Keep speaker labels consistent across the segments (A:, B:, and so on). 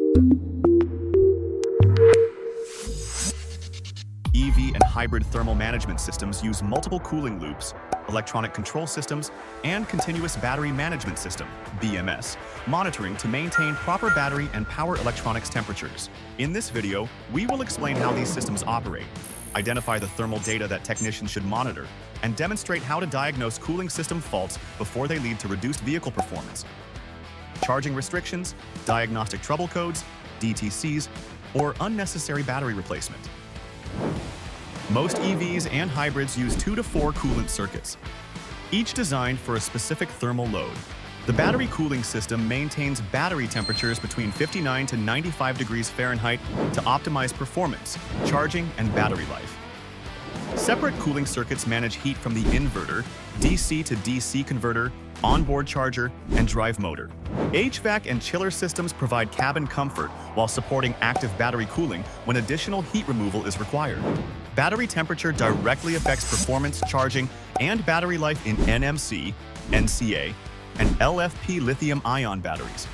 A: EV and hybrid thermal management systems use multiple cooling loops, electronic control systems, and continuous battery management system, BMS, monitoring to maintain proper battery and power electronics temperatures. In this video, we will explain how these systems operate, identify the thermal data that technicians should monitor, and demonstrate how to diagnose cooling system faults before they lead to reduced vehicle performance, charging restrictions, diagnostic trouble codes, DTCs, or unnecessary battery replacement. Most EVs and hybrids use 2 to 4 coolant circuits, each designed for a specific thermal load. The battery cooling system maintains battery temperatures between 59 to 95 degrees Fahrenheit to optimize performance, charging, and battery life. Separate cooling circuits manage heat from the inverter, DC to DC converter, onboard charger, and drive motor. HVAC and chiller systems provide cabin comfort while supporting active battery cooling when additional heat removal is required. Battery temperature directly affects performance, charging, and battery life in NMC, NCA, and LFP lithium-ion batteries.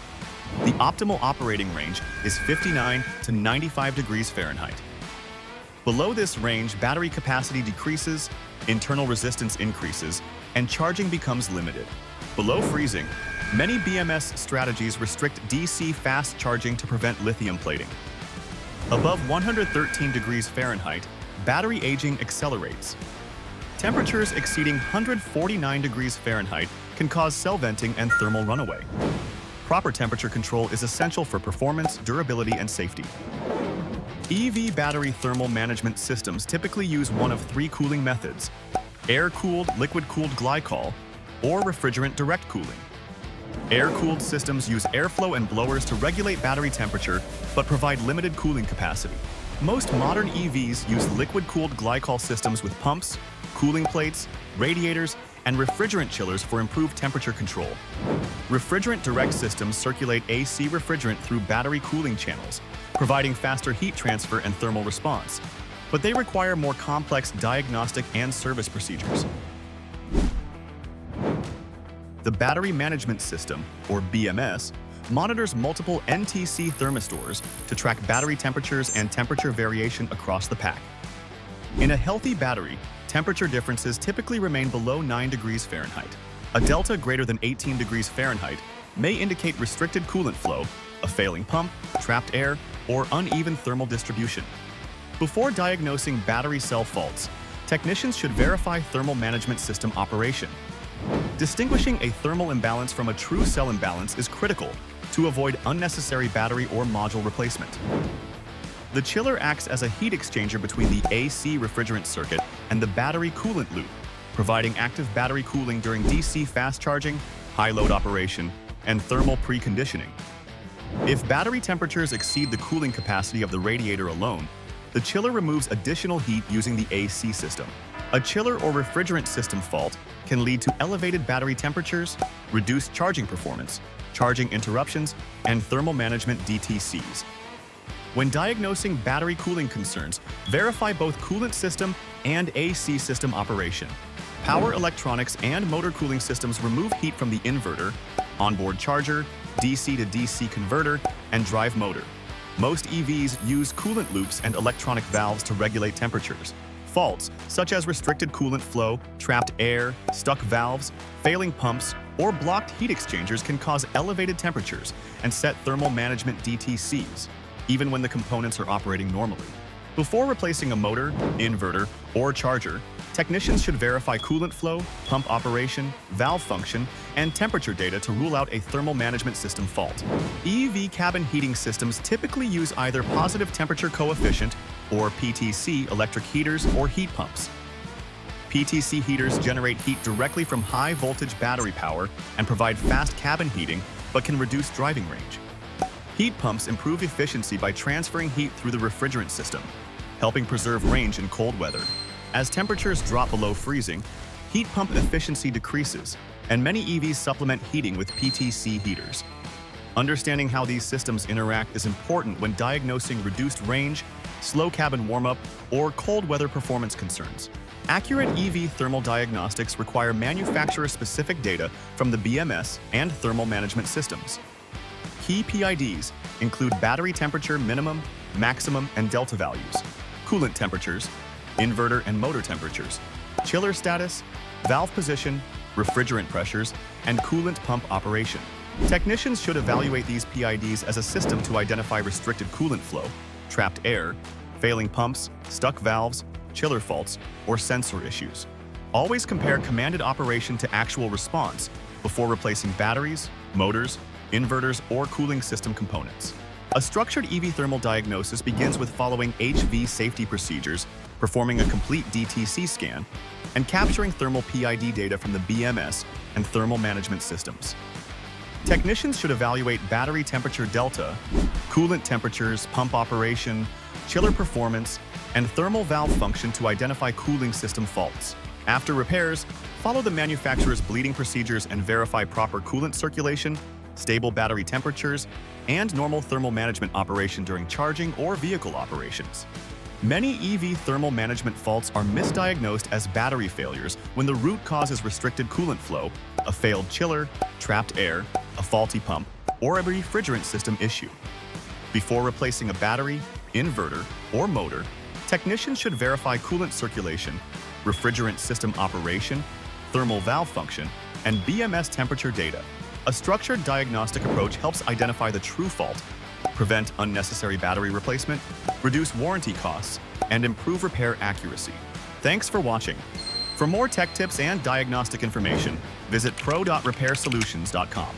A: The optimal operating range is 59 to 95 degrees Fahrenheit. Below this range, battery capacity decreases, internal resistance increases, and charging becomes limited. Below freezing, many BMS strategies restrict DC fast charging to prevent lithium plating. Above 113 degrees Fahrenheit, battery aging accelerates. Temperatures exceeding 149 degrees Fahrenheit can cause cell venting and thermal runaway. Proper temperature control is essential for performance, durability, and safety. EV battery thermal management systems typically use one of 3 cooling methods: air-cooled, liquid-cooled glycol, or refrigerant direct cooling. Air-cooled systems use airflow and blowers to regulate battery temperature, but provide limited cooling capacity. Most modern EVs use liquid-cooled glycol systems with pumps, cooling plates, radiators, and refrigerant chillers for improved temperature control. Refrigerant direct systems circulate AC refrigerant through battery cooling channels, providing faster heat transfer and thermal response, but they require more complex diagnostic and service procedures. The Battery Management System, or BMS, monitors multiple NTC thermistors to track battery temperatures and temperature variation across the pack. In a healthy battery, temperature differences typically remain below 9 degrees Fahrenheit. A delta greater than 18 degrees Fahrenheit may indicate restricted coolant flow, a failing pump, trapped air, or uneven thermal distribution. Before diagnosing battery cell faults, technicians should verify thermal management system operation. Distinguishing a thermal imbalance from a true cell imbalance is critical to avoid unnecessary battery or module replacement. The chiller acts as a heat exchanger between the AC refrigerant circuit and the battery coolant loop, providing active battery cooling during DC fast charging, high load operation, and thermal preconditioning. If battery temperatures exceed the cooling capacity of the radiator alone, the chiller removes additional heat using the AC system. A chiller or refrigerant system fault can lead to elevated battery temperatures, reduced charging performance, charging interruptions, and thermal management DTCs. When diagnosing battery cooling concerns, verify both coolant system and AC system operation. Power electronics and motor cooling systems remove heat from the inverter, onboard charger, DC to DC converter, and drive motor. Most EVs use coolant loops and electronic valves to regulate temperatures. Faults, such as restricted coolant flow, trapped air, stuck valves, failing pumps, or blocked heat exchangers can cause elevated temperatures and set thermal management DTCs, even when the components are operating normally. Before replacing a motor, inverter, or charger, technicians should verify coolant flow, pump operation, valve function, and temperature data to rule out a thermal management system fault. EV cabin heating systems typically use either positive temperature coefficient or PTC electric heaters or heat pumps. PTC heaters generate heat directly from high-voltage battery power and provide fast cabin heating, but can reduce driving range. Heat pumps improve efficiency by transferring heat through the refrigerant system, helping preserve range in cold weather. As temperatures drop below freezing, heat pump efficiency decreases, and many EVs supplement heating with PTC heaters. Understanding how these systems interact is important when diagnosing reduced range, slow cabin warm-up, or cold weather performance concerns. Accurate EV thermal diagnostics require manufacturer-specific data from the BMS and thermal management systems. Key PIDs include battery temperature minimum, maximum, and delta values, coolant temperatures, inverter and motor temperatures, chiller status, valve position, refrigerant pressures, and coolant pump operation. Technicians should evaluate these PIDs as a system to identify restricted coolant flow, trapped air, failing pumps, stuck valves, chiller faults, or sensor issues. Always compare commanded operation to actual response before replacing batteries, motors, inverters, or cooling system components. A structured EV thermal diagnosis begins with following HV safety procedures, performing a complete DTC scan, and capturing thermal PID data from the BMS and thermal management systems. Technicians should evaluate battery temperature delta, coolant temperatures, pump operation, chiller performance, and thermal valve function to identify cooling system faults. After repairs, follow the manufacturer's bleeding procedures and verify proper coolant circulation, stable battery temperatures, and normal thermal management operation during charging or vehicle operations. Many EV thermal management faults are misdiagnosed as battery failures when the root cause is restricted coolant flow, a failed chiller, trapped air, a faulty pump, or a refrigerant system issue. Before replacing a battery, inverter, or motor, technicians should verify coolant circulation, refrigerant system operation, thermal valve function, and BMS temperature data. A structured diagnostic approach helps identify the true fault, prevent unnecessary battery replacement, reduce warranty costs, and improve repair accuracy. Thanks for watching. For more tech tips and diagnostic information, visit pro.repairsolutions.com.